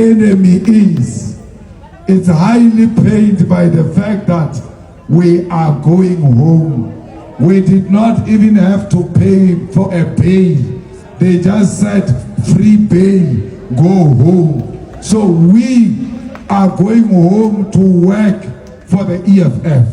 enemy is. It's highly pained by the fact that we are going home. We did not even have to pay for a bail. They just said free bail, go home. So we are going home to work for the EFF.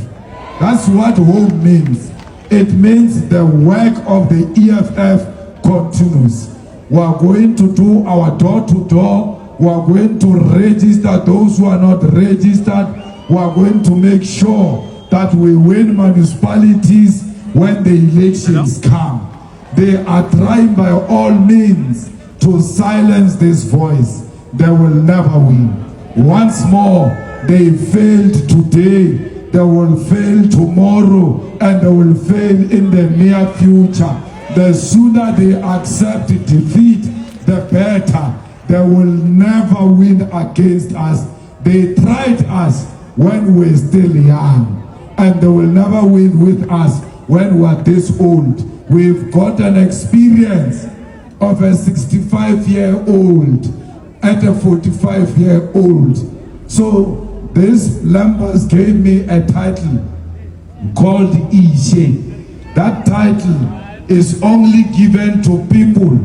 That's what home means. It means the work of the EFF continues. We are going to do our door-to-door. We are going to register those who are not registered. We are going to make sure that we win municipalities when the elections come. They are trying by all means to silence this voice. They will never win. Once more, they failed today, they will fail tomorrow, and they will fail in the near future. The sooner they accept defeat, the better. They will never win against us. They tried us when we were still young, and they will never win with us when we are this old. We've got an experience of a 65-year-old at a 45-year-old. So this Lambers gave me a title called Ishe. That title is only given to people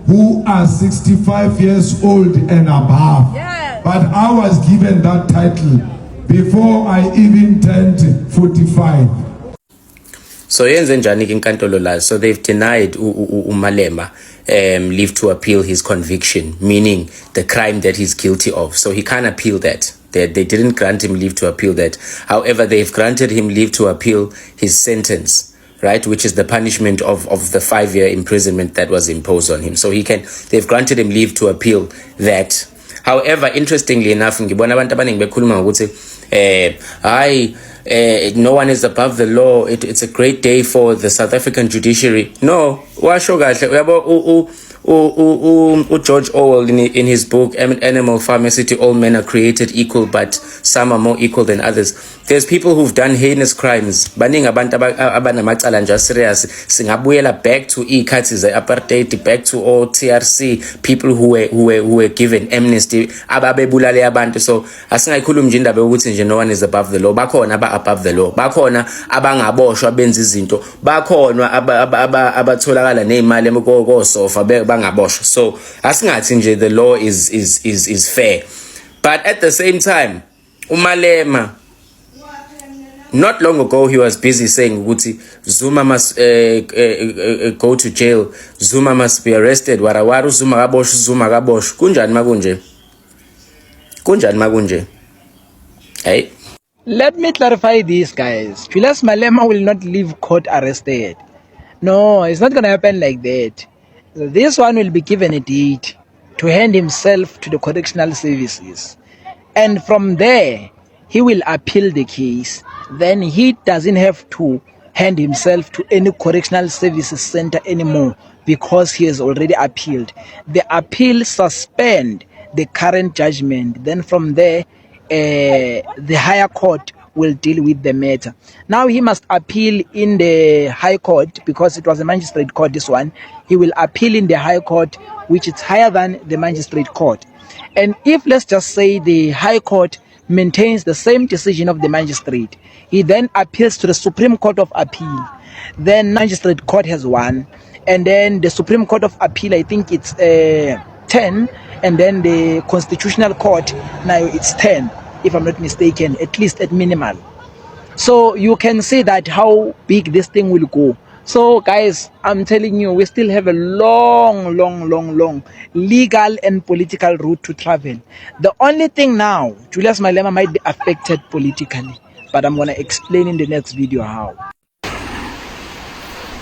who are 65 years old and above. Yes. But I was given that title before I even turned 45. So yenze njani ke inkantolo la? So they've denied uMalema leave to appeal his conviction, meaning the crime that he's guilty of. So he can't appeal that. They didn't grant him leave to appeal that. However, they've granted him leave to appeal his sentence, right, which is the punishment of the 5-year imprisonment that was imposed on him. So they've granted him leave to appeal that. However, interestingly enough, ngibona abantu abaningi bekhuluma ukuthi no one is above the law. It's a great day for the South African judiciary. No, washo kahle uyabo George Orwell in his book Animal Farm City, all men are created equal, but some are more equal than others. There's people who've done heinous crimes. Baningi abantu abanamacala nje serious. Singabuyela back to ikhathi ze-apartheid, back to all TRC, people who were given amnesty, ababebulale abantu. So asingayikhulumi nje indaba ukuthi nje no one is above the law. Bakhona above the law. Bakhona abangaboshwa benza izinto. Bakhona abatholakala nezimali emokosofa bangaboshwa. So asingathi nje the law is fair. But at the same time, uMalema, not long ago he was busy saying ukuthi Zuma must go to jail, Zuma must be arrested, warawaru Zuma kabosh. Kunjani makunje? Hey, let me clarify this, guys. Julius Malema will not leave court arrested. No, it's not going to happen like that. This one will be given a date to hand himself to the correctional services, and from there he will appeal the case. Then he doesn't have to hand himself to any correctional services center anymore because he has already appealed. The appeal suspend the current judgment. Then from there, the higher court will deal with the matter. Now he must appeal in the high court because it was a magistrate court, this one. He will appeal in the high court, which is higher than the magistrate court. And if, let's just say, the high court maintains the same decision of the magistrate, he then appeals to the Supreme Court of Appeal. Then magistrate court has won, and then the Supreme Court of Appeal, I think it's 10, and then the Constitutional Court, now it's 10, if I'm not mistaken, at least at minimal. So you can see that how big this thing will go. So guys, I'm telling you, we still have a long legal and political route to travel. The only thing now, Julius Malema might be affected politically, but I'm going to explain in the next video how.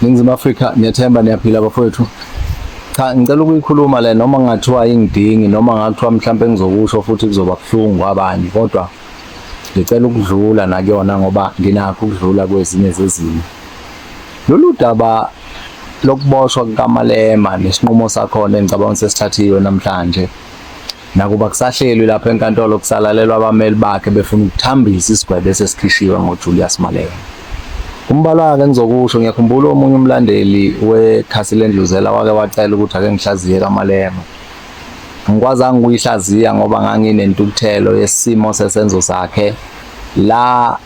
Ningizimu Afrika, niyathemba niyaphila bafowethu. Cha, ngicela ukuyikhuluma le noma ngathiwa ingidingi noma ngathiwa mhlambe ngizokusho futhi kuzoba kuhlungu kwabanye, kodwa ngicela ukudlula nakuyona ngoba nginakho ukudlula kwezinye zezimo. Lolu daba lokuboshwa kukaMalema nesinqumo sakhona engicabanga sesithathiwe namhlanje, nakuba kusahlelwe lapha enkantolo kusalalelwa abameli bakhe befuna ukuthambisa isigwebo esesikhishwe ngoJulius Malema. Umbalo wakhe ngizokusho, ngiyakhumbula omunye umlandeli wekhasi lendluzela wake wacela ukuthi ake ngihlaziye kaMalema. Ngikwazanga ukuyihlaziya ngoba nganginentukuthelo yesimo sesenzo sakhe la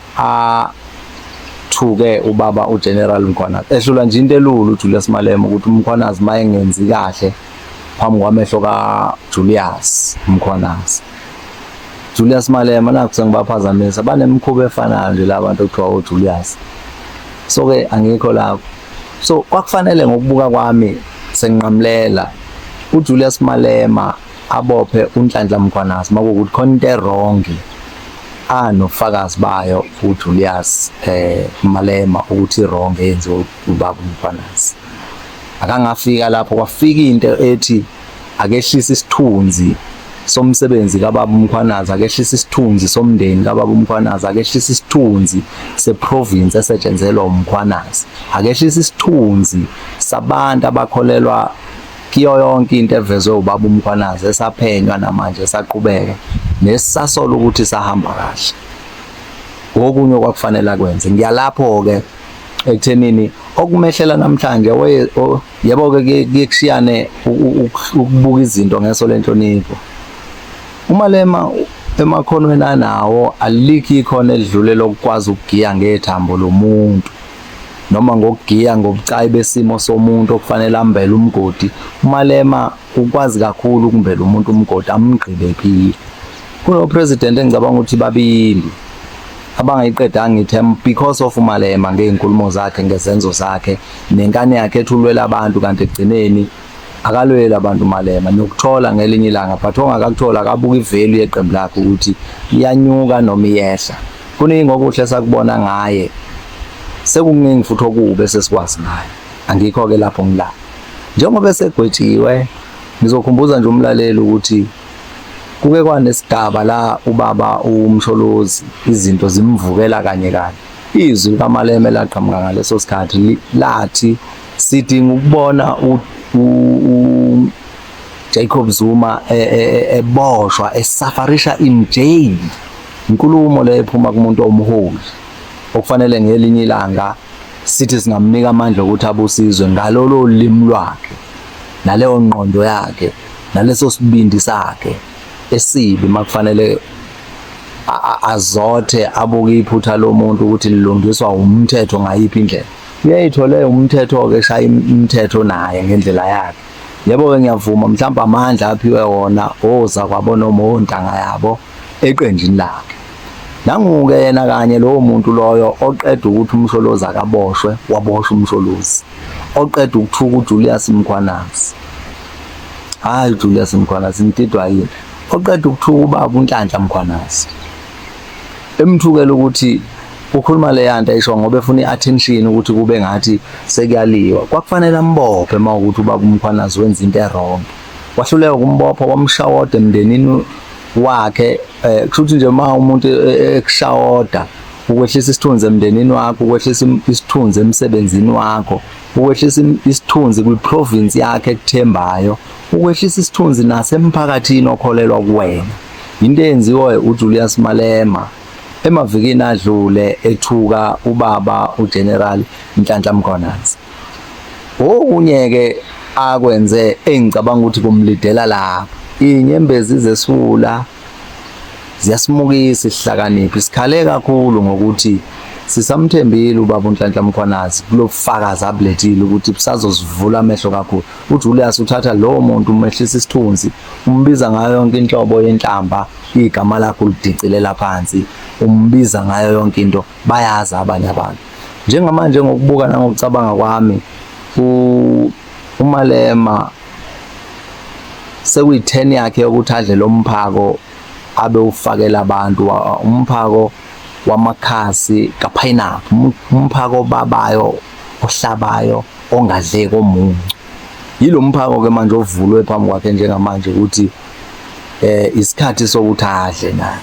thuke ubaba uGeneral Mkhwanazi ehlula nje into elula uJulius Malema ukuthi uMkhwanazi mayengenzi kahle phambi kwamehlo kaJulius Mkhwanazi. Julius Malema nakho sengibaphazamisa banemikhuba efanayo nje labantu okuthiwa uJulius. So ke angikho lapho. So kwakufanele ngokubuka kwami senginqamlela uJulius Malema abophe uNhlanhla Mkhwanazi makuwukuthi khona into wrong anofakazi bayo uJulius Malema ukuthi wrong yenziwe ubaba uMkhwanazi. Akangafika lapho kwafika into ethi akehlisa isithunzi somsebenzi kababa uMkhwanazi, akehlisa isithunzi somndeni kababa uMkhwanazi, akehlisa isithunzi seprovince esetshenzelwa uMkhwanazi, akehlisa isithunzi sabantu abakholelwa kiyo yonke into evezwe ubaba uMkhwanazi esaphenywa namanje esaqhubeka nesisasola ukuthi sahamba kahle. Okunye okwakufanele akwenze ngiyalapho ke ekuthenini okumehlela namhlanje yebo ke kushiyane ukubuka izinto ngeso lenhlonipho. uMalema emakhonweni anawo alikho ikhono elidlule lokukwazi ukugiya ngethambo lomuntu noma ngokugiya ngobucayi besimo somuntu okufanele ambele umgodi. uMalema ukwazi kakhulu ukumbela umuntu umgodi amgqibe phile. Kuno president engicabanga ukuthi babili abangayiqedanga ithemba because of uMalema ngeenkulumo zakhe ngezenzo zakhe nenkani yakhe ethulwela abantu kanti egcineni akalwela abantu uMalema nokuthola ngelinye ilanga but ongakakuthola akabuka ivalue yeqembu lakhe ukuthi iyanyuka noma iyehla. Kuningi okuhle sakubona ngaye sekuningi futhi okube sesikwazi ngaye. Angikho ke lapho ngila njengoba esegwetshiwe ngizokhumbuza nje umlaleli ukuthi kuke kwanesigaba la ubaba uMsholozi izinto zimvukela kanye kanye. Izwi kaMalema laqhamuka ngaleso sikhathi lathi sidinga ukubona Jacob Zuma eboshwa esafarisha in jail. Inkulumo le ephuma kumuntu omholi okufanele ngelinye ilanga sithi singamnika amandla ukuthi abusizwe ngalolo limi lwakhe naleyo ngqondo yakhe naleso sibindi sakhe esibi makufanele azothe abuke iphutha lomuntu ukuthi lilungiswa umthetho ngayiphi indlela. Uyayithole umthetho ke shaya imithetho naye ngendlela yakhe. Yebo ke ngiyavuma mhlawumbe amandla aphiwe wona oza kwabona umontanga yabo eqenjini lakhe. Nanguke yena kanye lowo muntu loyo oqeda ukuthi uMsholozi akaboshwe waboshwa uMsholozi. Oqeda ukuthuka uJulius Mkhwanazi. Hayi Julius Mkhwanazi intidwa yini. Oqeda ukuthuka ubaba uNhlanhla Mkhwanazi. Emthukela ukuthi ukhuluma le yanto ayisho ngoba efuna iattention ukuthi kube ngathi sekuyaliwa. Kwakufanele ambophe mawukuthi ubaba uMkhwanazi wenza into wrong. Wahluleka ukumbopha wamshawoda emndenini wakhe kushuthi nje ma umuntu ekushawoda ukwehlisa isithunzi emndenini wakho, ukwehlisa isithunzi emsebenzini wakho, ukwehlisa isithunzi kwiprovince yakhe ekuthembayo, ukwehlisa isithunzi nasemphakathini okholelwa kuwena. Into eyenziwe uJulius Malema emavikini adlule ethuka ubaba uGeneral Nhlanhla Mkhwanazi. Okunye ke akwenze engicabanga ukuthi kumlidela lapha inyembezi zesifula ziyasimukisa isihlakaniphi. Sikhale kakhulu ngokuthi sisamthembile ubaba uNhlanhla Mkhwanazi kulofakazi abulethile ukuthi busazosivula amehlo kakhulu. uJulius uthatha lo muntu umehlisa isithunzi umbiza ngayo yonke inhlobo yenhlamba igama lakho lidicilela phansi umbiza ngayo yonke into bayazi abanye abantu. Njengamanje ngokubuka nangokucabanga kwami uMalema sekuyi-10 yakhe yokuthi adle lo mphako abe ufakela abantu umphako wamakhasi kapineapple, umphako babayo ohlabayo ongadleki omuncu. Yilo mphako ke manje ovulwe phambi kwakhe njengamanje ukuthi isikhathi sokuthi adle naye.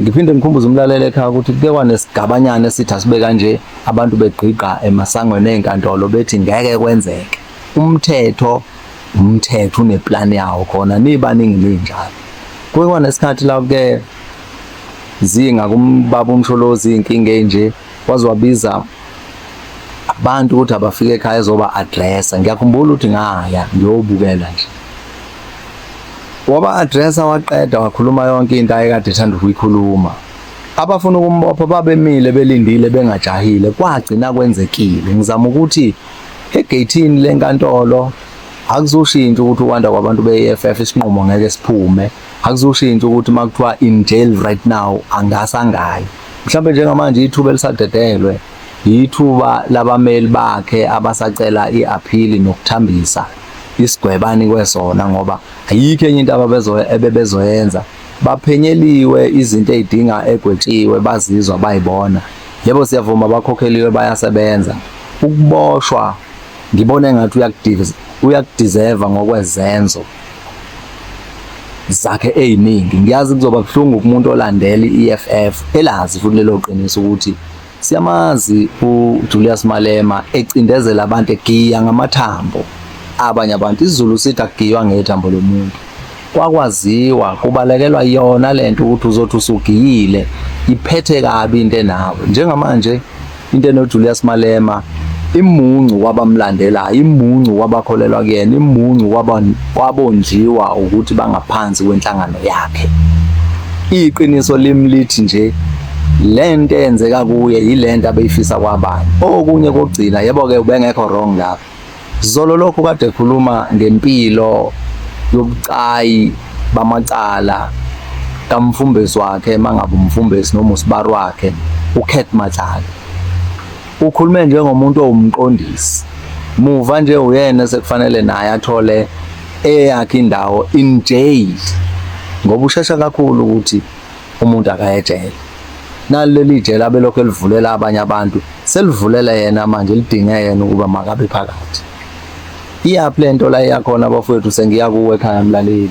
Ngiphinde ngikhumbuze umlaleli ekhaya ukuthi kuke kwanesigabanyana esithi asibe kanje abantu begqiqa emasangweni ezinkantolo bethi ngeke kwenzeke. Umthetho uneplan yawo khona nibaningi ninjalo. Kuke kwanesikhathi lapho ke zinga kumbaba uMsholozi inkinga enje waziwabiza abantu ukuthi abafike ekhaya ezoba addressa. Ngiyakhumbula ukuthi ngaya ngiyobukela nje. waba addressa waqeda wakhuluma yonke into ayekade ethanda ukuyikhuluma. Abafuna ukumbopha babemile belindile bengajahile, kwagcina kwenzekile. Ngizama ukuthi egate-ini lenkantolo akuzoshintsha ukuthi ukwanda kwabantu be-EFF isinqumo ngeke siphume, akuzoshintsha ukuthi makuthiwa in jail right now angasangayi. Mhlawumbe njengamanje ithuba elisadedelwe ithuba labameli bakhe abasacela i-appeal nokuthambisa isigwebani kwesona, ngoba ayikho enye into ebebezoyenza. Baphenyeliwe izinto ezidinga egwetshiwe, bazizwa bayibona. Yebo siyavuma bakhokheliwe bayasebenza. Ukuboshwa ngibona engathi uyakudeserve ngokwezenzo zakhe eziningi. Ngiyazi kuzoba buhlungu kumuntu olandela i-EFF elazi futhi lelo qiniso ukuthi siyamazi uJulius Malema ecindezela abantu egiya ngamathambo abanye abantu. Isizulu sithi akugiywa ngethambo lomuntu. Kwakwaziwa kubalekelwa yona lento ukuthi uzothi usugiyile iphethe kabi into nawe. Njengamanje into enoJulius Malema imuncu kwabamlandelayo, imuncu kwabakholelwa kuyena, imuncu kwabonjiwa ukuthi bangaphansi kwenhlangano yakhe. Iqiniso limlithi nje lento eyenzeka kuye yilento abeyifisa kwabanye. Okunye kokugcina, yebo ke ubengekho wrong lapho. Zolo lokho kade ekhuluma ngempilo yobucayi bamacala kamfumbesi wakhe, mangabe umfumbesi noma usibari wakhe uKurt Matlala. Ukhulume njengomuntu owumqondisi. Muva nje uyena sekufanele naye athole eyakhe indawo in jail, ngoba ushesha kakhulu ukuthi umuntu akayejele. Naleli jela abelokho elivulela abanye abantu selivulela yena manje, lidinge yena ukuba makabe phakathi. Iyaphi lento la yakhona abafowethu, sengiya kuwe ekhaya mlaleli.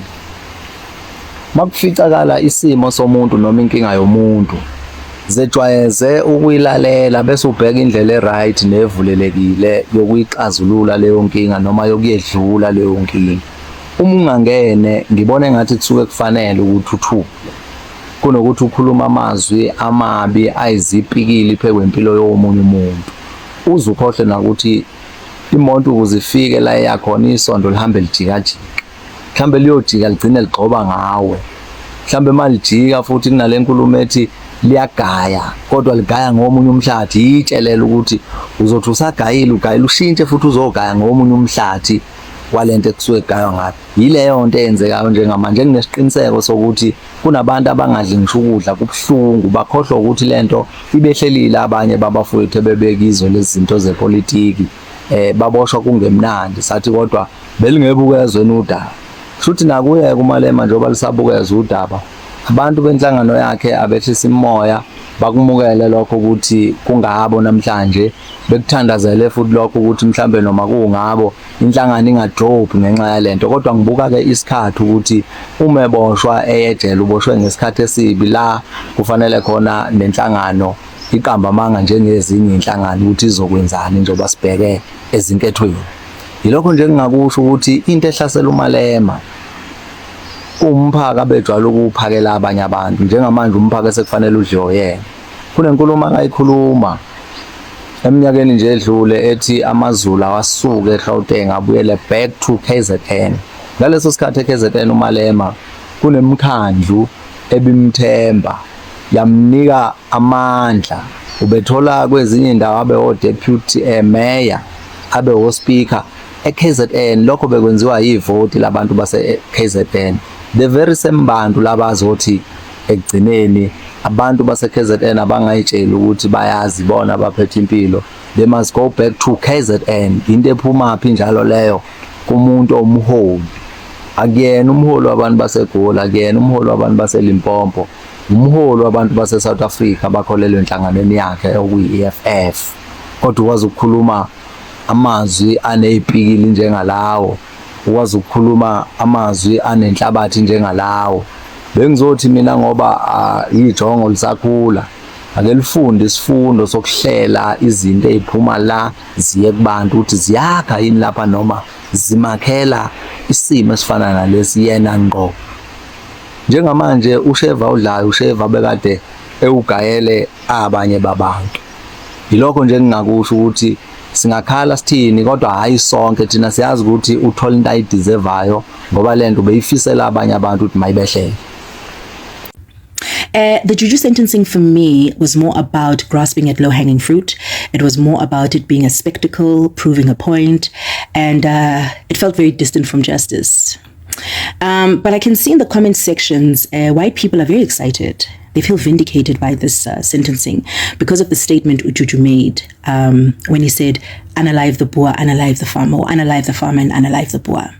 Makuficakala isimo somuntu noma inkinga yomuntu, zejwayeze ukuyilalela bese ubheka indlela eright nevulelekile yokuyixazulula leyo nkinga noma yokuyedlula leyo nkinga. Uma ungangene ngibona engathi kusuke kufanele ukuthi uthule kunokuthi ukhuluma amazwi amabi ayizipikili phekwempilo yomunye umuntu. Uze ukhohle nakuthi imoto ukuze ifike la yakhona isondo lihambe lijika-jika, mhlambe liyojika ligcine ligxoba ngawe. Mhlambe malijika futhi kunale nkulumo ethi liyagaya kodwa ligaya ngomunye umhlathi, itshelela ukuthi uzothi usagayile ugayile ushintshe futhi uzogaya ngomunye umhlathi walento ekusuke gaywa ngayo. Yileyo nto eyenzekayo njengamanje. Nginesiqiniseko sokuthi kunabantu abangadli ngisho ukudla kubuhlungu, bakhohlwa ukuthi lento ibehlelile abanye babafowethu ebebekizwe lezi zinto zepolitiki. Baboshwa kungemnandi sathi kodwa belingebukezwe nodaba. Futhi nakuye kuMalema njengoba lisabukezwe udaba, abantu benhlangano yakhe abehlisa imoya bakumukele lokho ukuthi kungabo namhlanje, bekuthandazele futhi lokho ukuthi mhlambe noma kungabo inhlangano ingadrop ngenxa yalento. Kodwa ngibuka ke isikhathi ukuthi uma eboshwa eyejele uboshwe ngesikhathi esibi la kufanele khona nenhlangano iqamba amanga njengezinye inhlangano ukuthi izokwenzani njengoba sibheke ezinkethweni. Yilokho nje ngingakusho ukuthi into ehlasela uMalema umphaka bejwala ukuphakela abanye abantu. Njengamanje umphaka esekufanele udliwe yena. Kunenkulumo akayikhuluma eminyakeni nje edlule ethi amaZulu awasuke eGauteng abuyele back to KZN. Ngaleso sikhathi eKZN uMalema kunemkhandlu ebimthemba yamnika amandla. Ubethola kwezinye indawo abe o-deputy mayor, abe o-speaker eKZN. Lokho bekwenziwa yivoti labantu base-KZN. The very same bantu labazothi ekugcineni abantu base-KZN abangayitsheli ukuthi bayazi bona baphethe impilo, they must go back to KZN. Into ephumaphi njalo leyo kumuntu omholi. Akuyena umholi wabantu baseGoli, akuyena umholi wabantu baseLimpopo, umholi wabantu base-South Africa abakholelwe enhlanganweni yakhe okuyi-EFF. Kodwa ukwazi ukukhuluma amazwi anezipikili njengalawo, ukwazi ukukhuluma amazwi anenhlabathi njengalawo. Bengizothi mina ngoba ijongo lisakhula ake lifunde isifundo sokuhlela izinto eziphuma la ziye kubantu ukuthi ziyakha yini lapha noma zimakhela isimo esifana nalesi yena ngqo. Njengamanje uSheva udlayo, uSheva bekade ewugayele abanye babantu. Yilokho nje ngingakusho ukuthi singakhala sithini kodwa hayi sonke thina siyazi ukuthi uthola into ayideservayo ngoba lento beyifisela abanye abantu ukuthi mayibehlele. The Juju sentencing for me was more about grasping at low-hanging fruit. It was more about it being a spectacle, proving a point, and it felt very distant from justice. But I can see in the comment sections, white people are very excited. They feel vindicated by this sentencing because of the statement Juju made when he said, "Unalive the Boer, unalive the farmer," or "Unalive the farmer and unalive the Boer."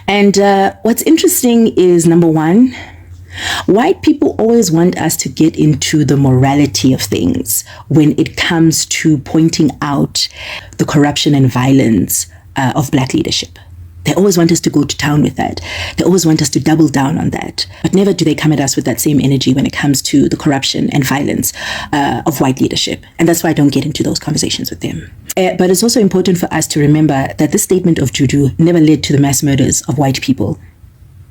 And what's interesting is, number one, white people always want us to get into the morality of things when it comes to pointing out the corruption and violence of black leadership. They always want us to go to town with that. They always want us to double down on that. But never do they come at us with that same energy when it comes to the corruption and violence of white leadership. And that's why I don't get into those conversations with them. But it's also important for us to remember that this statement of Juju never led to the mass murders of white people,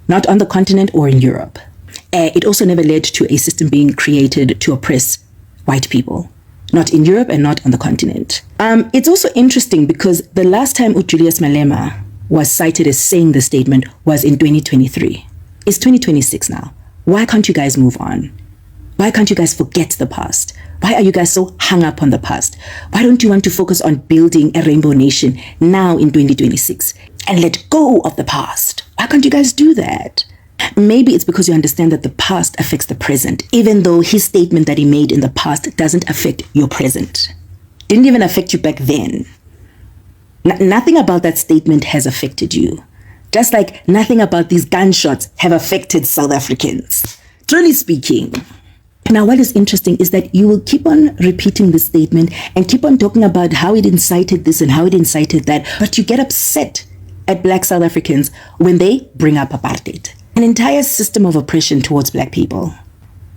not on the continent or in Europe. It also never led to a system being created to oppress white people, not in Europe and not on the continent. It's also interesting because the last time Julius Malema was cited as saying the statement was in 2023. It's 2026 now. Why can't you guys move on? Why can't you guys forget the past? Why are you guys so hung up on the past? Why don't you want to focus on building a rainbow nation now in 2026 and let go of the past? Why can't you guys do that? Maybe it's because you understand that the past affects the present, even though his statement that he made in the past doesn't affect your present. Didn't even affect you back then. Nothing about that statement has affected you. Just like nothing about these gunshots have affected South Africans. Truly speaking. Now, what is interesting is that you will keep on repeating this statement and keep on talking about how it incited this and how it incited that, but you get upset at black South Africans when they bring up apartheid. An entire system of oppression towards black people.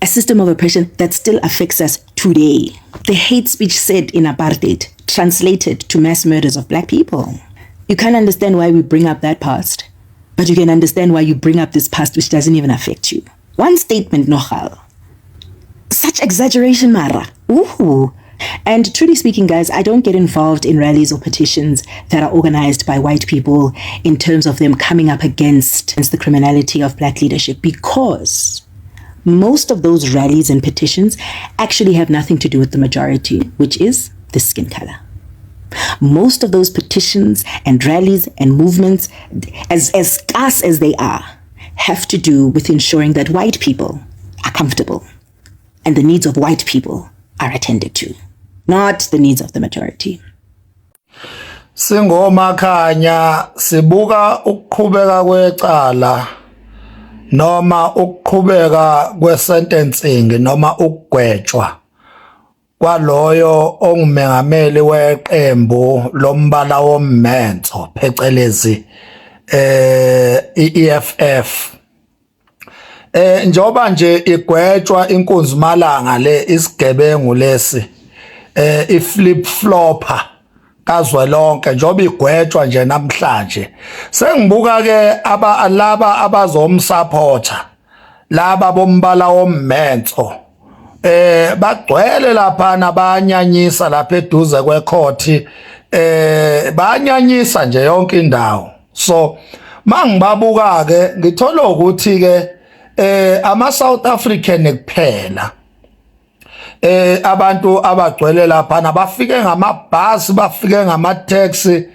A system of oppression that still affects us today. The hate speech said in apartheid translated to mass murders of black people. You can't understand why we bring up that past, but you can understand why you bring up this past which doesn't even affect you. One statement, Nohal. Such exaggeration, Mara. Ooh. And truly speaking, guys, I don't get involved in rallies or petitions that are organized by white people in terms of them coming up against the criminality of black leadership, because most of those rallies and petitions actually have nothing to do with the majority, which is the skin color. Most of those petitions and rallies and movements, as scarce as they are, have to do with ensuring that white people are comfortable and the needs of white people are attended to, not the needs of the majority. Singomakhanya sibuka ukuqhubeka kwecala noma ukuqhubeka kwesentencing noma ukugwetshwa kwaloyo ongumengameli weqembu lombala wommenzo phecelezi EFF. Njoba nje igwetshwa inkunzi malanga le isigebengu lesi iflip flopper kazwelonke njoba igwetshwa nje namhlanje sengibuka ke laba abazomsupporter laba bombala wommenzo bagcwele lapha nabanyanyisa lapha eduze kwecourt banyanyisa nje yonke indawo. So mangibabuka ke ngithola ukuthi ke ama South African kuphela abantu abagcwele lapha nabafike ngamabhasi bafike ngama taxi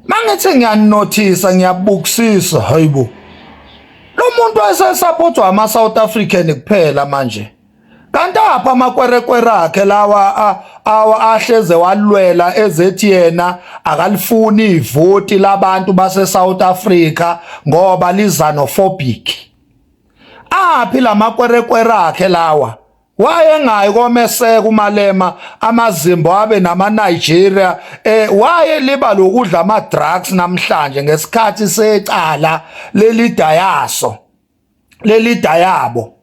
mangithi ngiyanothisa ngiyabukisisa hayibo lo muntu wasesupportwa ama South African kuphela manje kanti apha amakwerekwere akhe lawa ahleze walwela ezethi yena akalifuni ivoti labantu base South Africa ngoba lizanophobic. Aphi lamakwerekwere akhe lawa wayengayi komeseka uMalema amazimbo abe nama Nigeria waye liba lokudla ama drugs namhlanje ngesikhathi secala leli dayaso leli dayabo.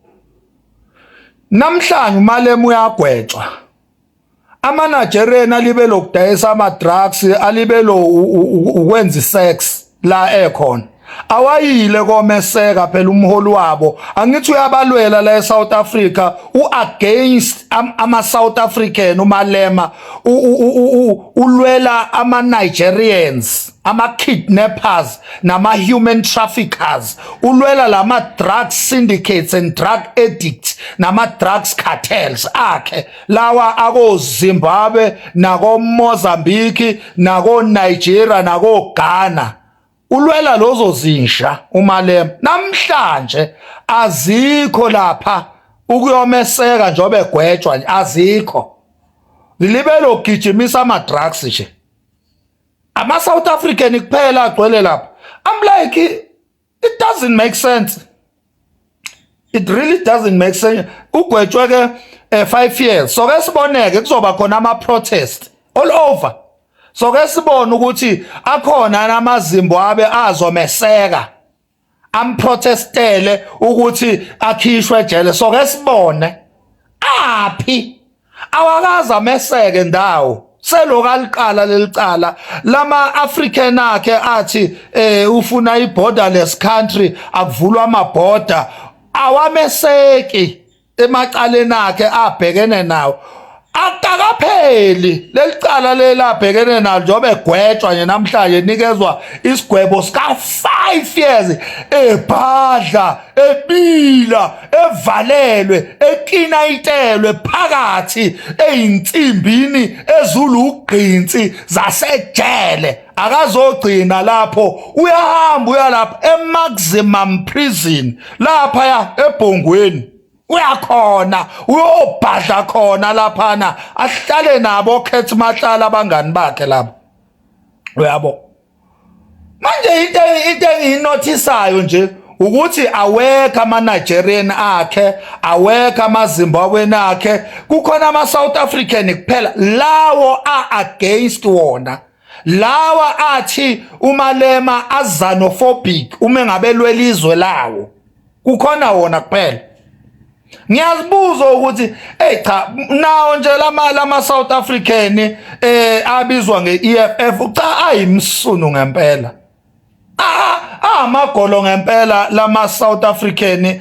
Namhlanje uMalema uyagwetshwa. Ama Nigerian alibe lokudayisa ama drugs alibe lo ukwenza sex la ekhona. awayile komeseka phela umholi wabo angithi uyabalwela la eSouth Africa against ama South African uMalema ulwela ama Nigerians ama kidnappers nama human traffickers ulwela lama drug syndicates and drug addicts nama drugs cartels akhe lawa ako Zimbabwe nako Mozambique nako Nigeria nako Ghana ulwela lozo zinsha uMalema namhlanje azikho lapha ukuyomeseka njobe egwetshwa azikho lilibelo gijimisa ama drugs nje ama South African kuphela agcwele lapha. I'm like it doesn't make sense. It really doesn't make sense. Ugwetshwe ke 5 years. So ke siboneke kuzoba khona ama protest all over. So ke sibone ukuthi akhona namaZimbabwe azomeseka amprotestele ukuthi akhishwe ejele. So ke sibone aphi awakaza ameseke ndawo selokaliqala lelicala lama African akhe athi ufuna I borderless country akuvulwa amaborder awameseki emacaleni akhe abhekene nawo akakapheli lelicala lelabhekene nalo njobe egwetshwa nje namhlanje nikezwa isigwebo sika 5 years ebhadla ebila evalelwe ekinayitelwe phakathi einsimbini ezulu ugqinsi zasejele akazogcina lapho uyahamba uyalapha eMaximum Prison lapha ya eBhongweni uyakhona uyobhadla khona laphana ahlale nabo khetha mahlala abangani bakhe lapho uyabo manje into enginotisayo nje ukuthi awekho ama Nigerian akhe awekho ama Zimbabwean akhe kukhona ama South African kuphela lawo against wona lawa athi uMalema azanophobic uma ngabelwe izwe lawo kukhona wona kuphela. Ngiyazibuza ukuthi cha nawo nje lama South African abizwa ngeEFF cha ayimsunu ngempela amagolo ngempela lama South African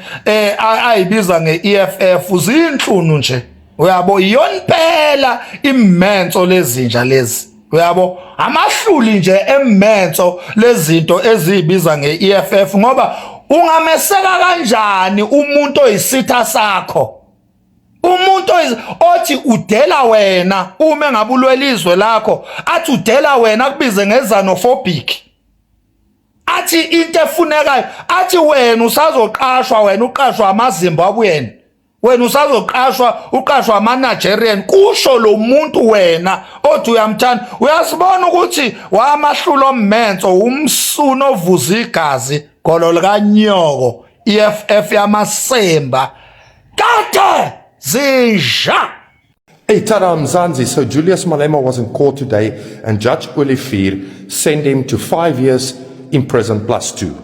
ayibiza ngeEFF zinhlunu nje uyabo iyonphela immenso lezinja lezi uyabo amahluli nje emmenso lezinto ezibiza ngeEFF ngoba ungameseka kanjani umuntu oyisitha sakho umuntu othi udela wena uma ngabulwela izwe lakho athi udela wena akubize ngezanophobic athi into efunekayo athi wena usazoqashwa wena uqashwa amaZimbabwean wena uqashwa ama Nigerian kusho lo muntu wena othi uyamthanda uyasibona ukuthi wamahlulo ommenso umsuno ovuza igazi gololo kanyoko EFF yamasemba kade zinja. Hey, Tada Mzansi. So Julius Malema was in court today and Judge Olivier sent him to 5 years in prison plus 2.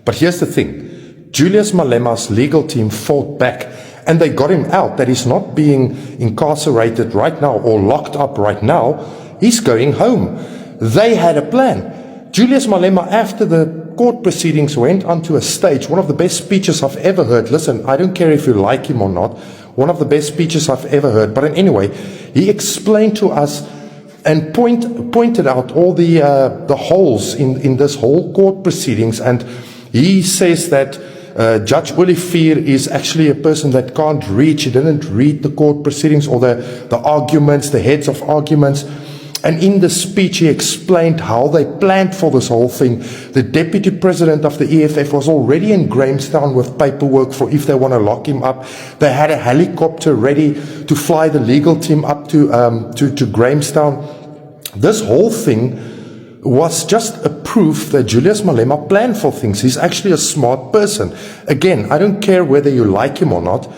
But here's the thing. Julius Malema's legal team fought back and they got him out, that he's not being incarcerated right now or locked up right now. He's going home. They had a plan. Julius Malema, after the court proceedings, went onto a stage, one of the best speeches I've ever heard. Listen, I don't care if you like him or not. One of the best speeches I've ever heard. But anyway, he explained to us and pointed out all the holes in this whole court proceedings. And he says that Judge Olivier is actually a person that can't read. She didn't read the court proceedings or the arguments, the heads of arguments. And in the speech, he explained how they planned for this whole thing. The deputy president of the EFF was already in Grahamstown with paperwork for if they want to lock him up. They had a helicopter ready to fly the legal team up to Grahamstown. This whole thing was just a proof that Julius Malema planned for things. He's actually a smart person. Again, I don't care whether you like him or not,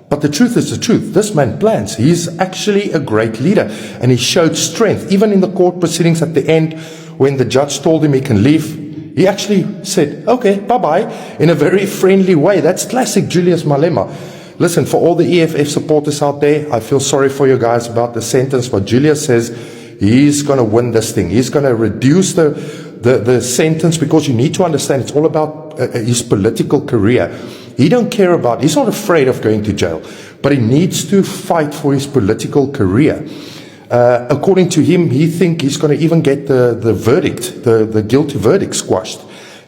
but the truth is the truth. This man plans. He's actually a great leader, and he showed strength. Even in the court proceedings at the end, when the judge told him he can leave, he actually said, okay, bye-bye, in a very friendly way. That's classic Julius Malema. Listen, for all the EFF supporters out there, I feel sorry for you guys about the sentence, but Julius says he's going to win this thing. He's going to reduce the the sentence, because you need to understand it's all about his political career. He's not afraid of going to jail, but he needs to fight for his political career. According to him, he thinks he's going to even get the verdict, the guilty verdict squashed.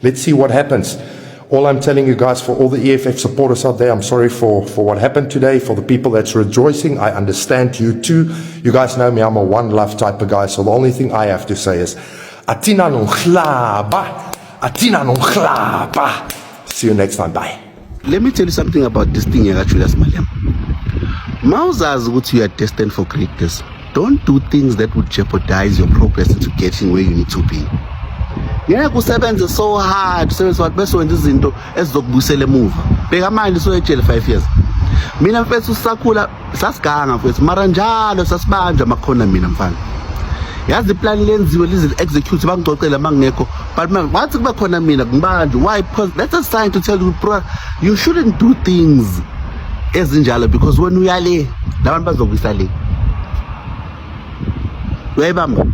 Let's see what happens. All I'm telling you guys, for all the EFF supporters out there, I'm sorry for what happened today. For the people that's rejoicing, I understand you too. You guys know me, I'm a one love type of guy, so the only thing I have to say is, Atina nonglaba, Atina nonglaba. See you next time, bye. Let me tell you something about this thing, Julius Malema. Mausas, what you are destined for greatness. Don't do things that would jeopardize your progress into getting where you need to be. Yeah, kusebenza so hard, kusebenza what best wenza izinto ezizokubuyisela emuva. Bheka manje so ejele 5 years. Mina mfethu sakhula sasiganga mfethu, mara njalo sasibanja makhona mina mfana. Yazi iplan lenziwe lize execute bangicocela mangekho, but wathi kuba khona mina ngibanje. Why? Because that's a sign to tell you, bro, you shouldn't do things ezinjalo, because when uyale labantu bazokuyisa le. Uyayibamba?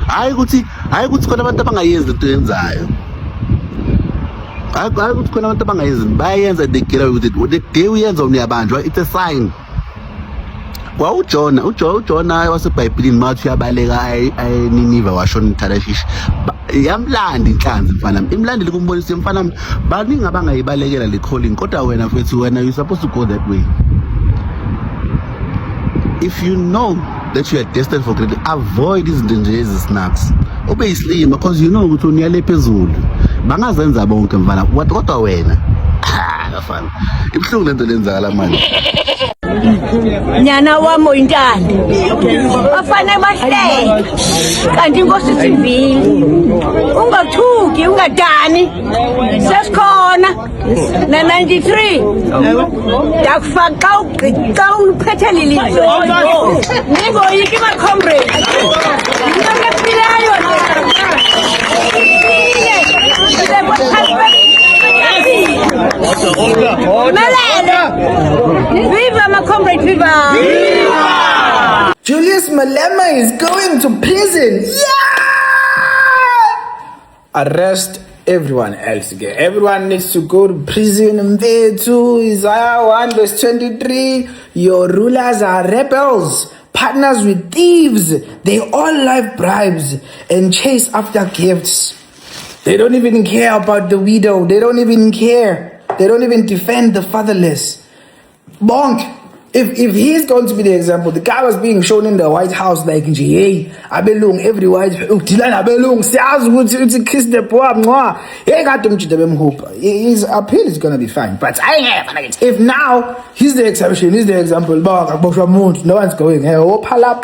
Hayi ukuthi khona abantu abangayenzi into yenzayo. Hayi ukuthi khona abantu abangayenzi bayenza, they get away with it. The day uyenza uyabanjwa, it's a sign. Kwa uJona waseBhayibhelini mathi uyabaleka ayNiniva washona Tarshish. Yamlanda inhlanzi mfana. Imlandile kumbonisa mfana baningi abangayibalekela le calling, kodwa wena mfethu you supposed to go that way. If you know that you are destined for greatness, avoid these dangerous snacks. Ube islim, because you know ukuthi uniyale phezulu. Bangazenza bonke mfana. Kodwa wena afana. Ibhlungu lento lenzakala manje. Nyana wami oyintanda afana bahle kanti inkosi ithivile ungathuki ungadani sesikhona na 93 yakufaka xa uphethe lilizwe ningoyiki ma comrade ngiyaphilayo Viva my comrade, viva! Viva! Julius Malema is going to prison. Yeah! Arrest everyone else again. Everyone needs to go to prison. Mfethu, Isaiah 1 verse 23. Your rulers are rebels, partners with thieves. They all like bribes and chase after gifts. They don't even care about the widow. They don't even care. They don't even defend the fatherless. Bonk. If he's going to be the example, the guy was being shown in the White House like, hey, abelung every white, abelung, siyazi kiss the poor, his appeal is gonna be fine. But if now he's the exception, he's the example, no one's going, hey, oh pala,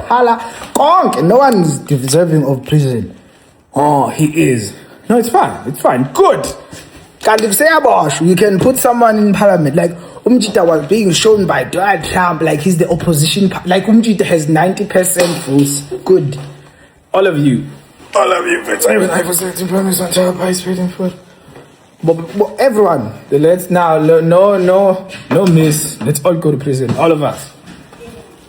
conk, no one's deserving of prison. Oh, he is. No, it's fine, good. You can put someone in parliament like Umjita was being shown by Donald Trump like he's the opposition. Like Umjita has 90% votes. Good. All of you. I was promise on child price waiting for. But everyone, let's now no miss. Let's all go to prison. All of us.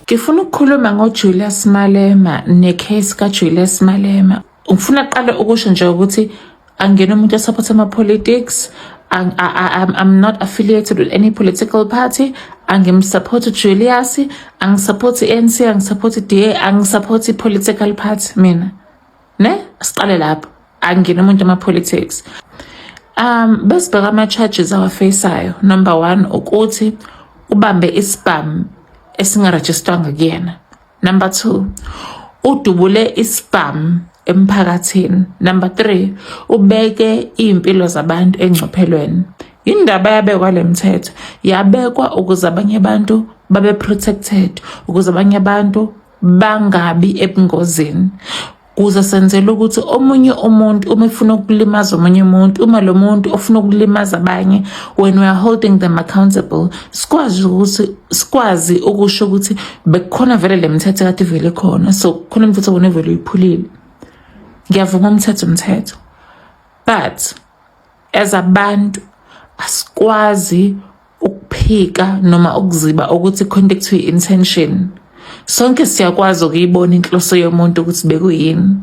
Ngifuna ukukhuluma ngoJulius Malema necase kaJulius Malema. Ngifuna qala ukusho nje ukuthi angena umuntu support ama politics. I'm not affiliated with any political party. Support Julius, support ANC, support DA, support political party. Mina, ne? Siqale lapho. Angena umuntu ama politics. Besibheka ama charges awafaceayo. Number 1 ukuthi ubambe ispam esingarejistwanga kuyena. Number 2 udubule ispam emphakathini. Number 3 ubeke impilo zabantu engcophelweni. Indaba yabekwa lemthetho yabekwa ukuze abanye abantu babe protected, ukuze abanye abantu bangabi ebungozini. Kuze senzele ukuthi omunye umuntu uma efuna ukulimaza omunye umuntu, uma lo muntu ofuna ukulimaza abanye, when we are holding them accountable, sikwazi ukusho ukuthi bekukhona vele lemthetho kade vele khona, so khona umthetho wona vele uyiphulile. Ngiyavuma umthetho, but as abantu asikwazi ukuphika noma ukuziba ukuthi conduct with intention. Sonke siyakwazi ukuyibona inhloso yomuntu ukuthi bekuyini.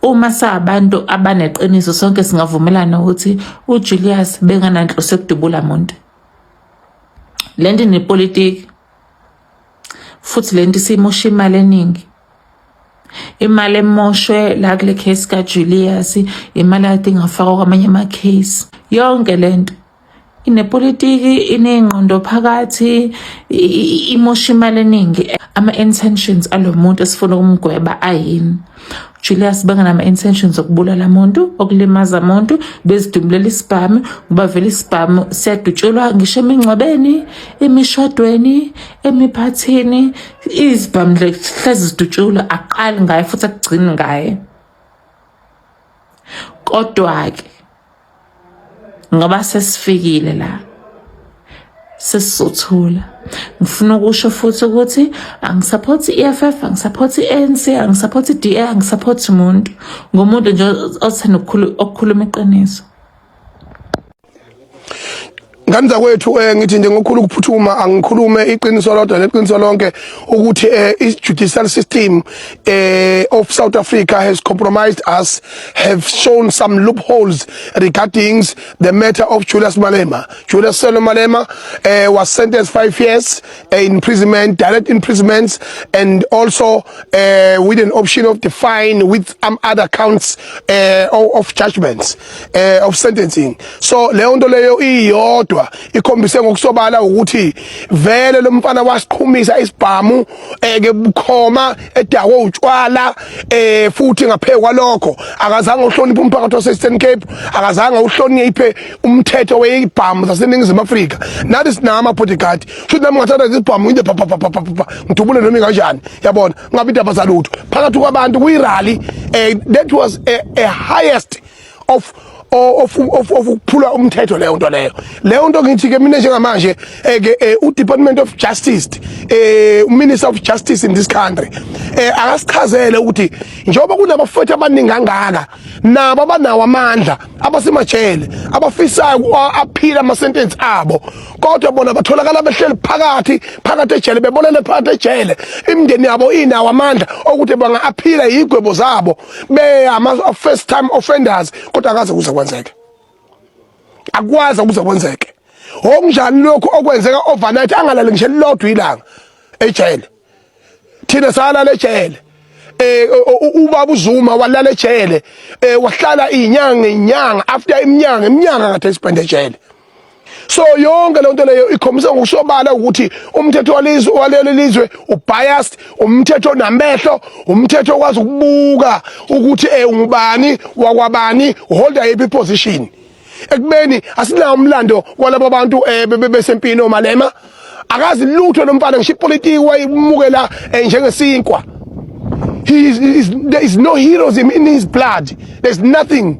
uma sabantu abaneqiniso sonke singavumelana ukuthi uJulius bengananhloso ekudubula umuntu. Lento nepolitiki futhi lento simosha imali eningi. Imali emoshwe la kule case kaJulius, imali ade ingafakwa kwamanye ama case. Yonke lento inepolitiki, inengqondo phakathi, imosha imali eningi. Ama intentions alo muntu esifuna ukumgweba ayini. Julius benganama intentions okubulala umuntu, okulimaza umuntu, bezidumulela isibhamu, ngoba vele isibhamu siyadutshulwa ngisho emingcwabeni, emishadweni, emiphathini, izibhamu hlezi zidutshulwa, aqali ngaye futhi akugcini ngaye. Kodwa ke ngoba sesifikile la, sesizothula. Ngifuna ukusho futhi ukuthi angisupport iFF, angisupport iANC, angisupport iDA, angisupport umuntu. Ngomuntu nje othanda ukukhuluma iqiniso. Ngani zakwethu ngithi nje ngokukhulu ukuphuthuma angikhulume iqiniso lodwa leqiniso lonke ukuthi i-judicial system of South Africa has compromised us, have shown some loopholes regarding the matter of Julius Malema. Julius Malema was sentenced 5 years imprisonment, direct imprisonment, and also with an option of the fine with other counts of judgments of sentencing. So leyo nto leyo iyodwa ikhombise ngokusobala ukuthi vele lo mfana wasiqhumisa isibhamu ke bukhoma edakwe utshwala futhi ngaphekwa lokho akazange uhloniphe umphakathi wase-Eastern Cape, akazange uhloniphe umthetho wezibhamu zaseNingizimu Afrika. Nathi sinama bodyguard futhi nami ngathatha isibhamu inde ngidubule noma kanjani, yabona ngabe indaba zalutho phakathi kwabantu kuyi-rally. That was a highest of ukuphula umthetho leyo nto ngithi ke mina njengamanje uDepartment of Justice, Minister of Justice in this country akasichazele ukuthi njengoba kunabafowethu abaningi kangaka nabo abanawo amandla abasemajele abafisayo aphila ama-sentence abo, kodwa bona batholakala behleli phakathi ejele, bebolele phakathi ejele. Imindeni yabo inawo amandla ukuthi banga-aphila yigwebo zabo be ama-first time offenders, kodwa akaze kuze kwenzeke, akwazi ukuze kwenzeke. Okunjani lokho okwenzeka overnight, angalali ngisho lodwa ilanga ejele. Thina salala ejele, ubaba uZuma walala ejele, wahlala inyanga after iminyanga ngathi spend ejele. So yonke le nto leyo ikhombisa ngokusobala ukuthi umthetho walelo lizwe ubiased, umthetho namehlo, umthetho okwazi ukubuka ukuthi ungubani wakwabani, uholda yiphi position. Ekubeni asinawo umlando walabo bantu besempini oMalema, akazi lutho lo mfana ngisho ipolitiki wayimukela njengesinkwa. There is no heroism in his blood. There's nothing,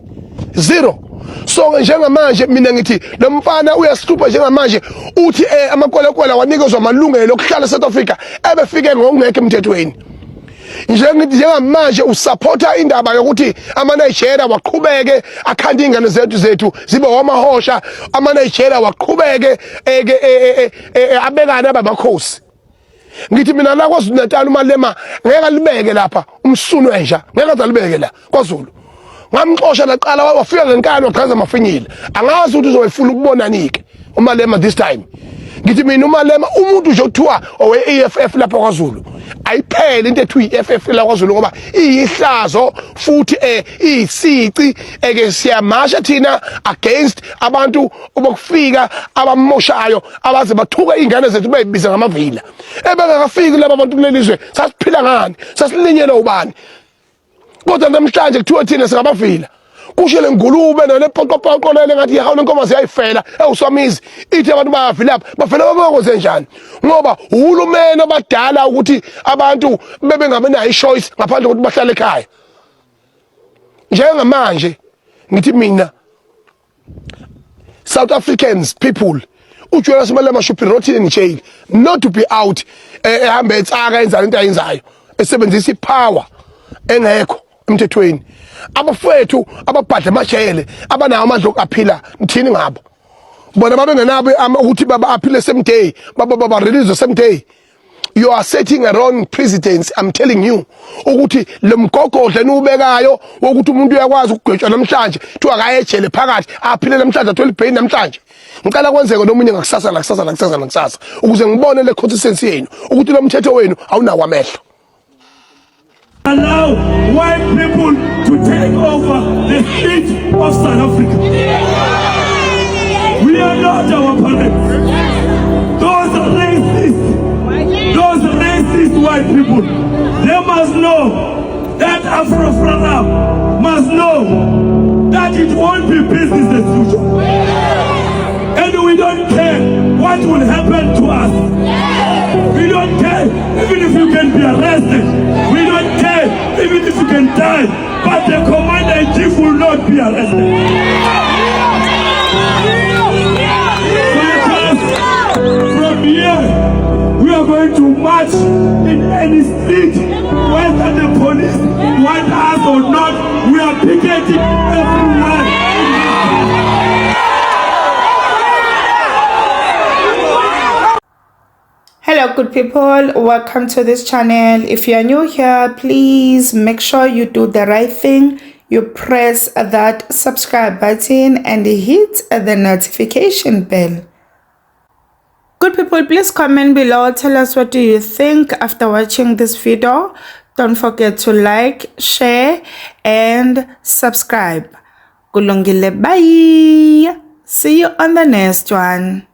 zero. So njengamanje mina ngithi lo mfana uyasihlupha njengamanje uthi amakwelekwela wanikezwa amalungelo okuhlala eSouth Africa ebefike ngokungekho emthethweni. Njengamanje usupporta indaba yokuthi ama-Nigeria waqhubeke akhanda ingane zethu zibe wamahosha, ama-Nigeria waqhubeke abekane abamakhosi. Ngithi mina la KwaZulu-Natal uMalema ngeke alibeke lapha umsunu entsha, ngeke azalibeke la KwaZulu. Ngamxosha laqala wafika ngenkani waqhaza amafinyile, angazi ukuthi uzoyifuna ukubonanike uMalema this time. Ngithi mina uMalema umuntu nje okuthiwa owe-EFF lapha KwaZulu ayiphele into ethu i-EFF la KwaZulu ngoba iyihlazo futhi iyisici ke siyamasha thina against abantu obokufika abamoshayo abaze bathuka ingane zethu beyibiza ngamavila. Ebengakafiki laba bantu kulelizwe sasiphila ngani, sasilinyelwe ubani, kodwa namhlanje kuthiwa thina singabavila. Kusho le ngulube nale poqoqoqo lele ngathi ihawule inkomazi yayifela ewuswamizi ithi abantu bayavila bavela babengoze njani, ngoba uhulumeni abadala ukuthi abantu bebengabe nayo ichoice ngaphandle kokuthi bahlale ekhaya. Njengamanje ngithi mina South Africans people, uJulius Malema should be rotted in jail, not to be out ehambe etsaka enza into ayenzayo, esebenzisa ipower engekho emthethweni. Abafowethu ababhadla amajele abanawo amandla okuphila mthini ngabo, bona babengenabo ukuthi baba aphile same day, baba release same day. you are setting a wrong precedence. I'm telling you ukuthi lemgogodla enubekayo wokuthi umuntu uyakwazi ukugwetshwa namhlanje kuthiwa akayejele phakathi aphile namhlanje athola ibhain namhlanje ngicela kwenzeke nomunye ngakusasa ukuze ngibone le consistency yenu ukuthi lo mthetho wenu awunawo amehlo. Allow white people to take over the state of South Africa. We are not our parents. Those racist white people, they must know that Afro-Frana must know that it won't be business as usual. And we don't care what will happen to us. We don't care even if you can be arrested. We don't care even if you can die. But the commander-in-chief will not be arrested. From here, we are going to march in any street, whether the police want us or not. We are picketing everywhere. Hello good people, welcome to this channel. If you are new here, please make sure you do the right thing. You press that subscribe button and hit the notification bell. Good people, please comment below, tell us what do you think after watching this video. Don't forget to like, share and subscribe. Kulungile, bye. See you on the next one.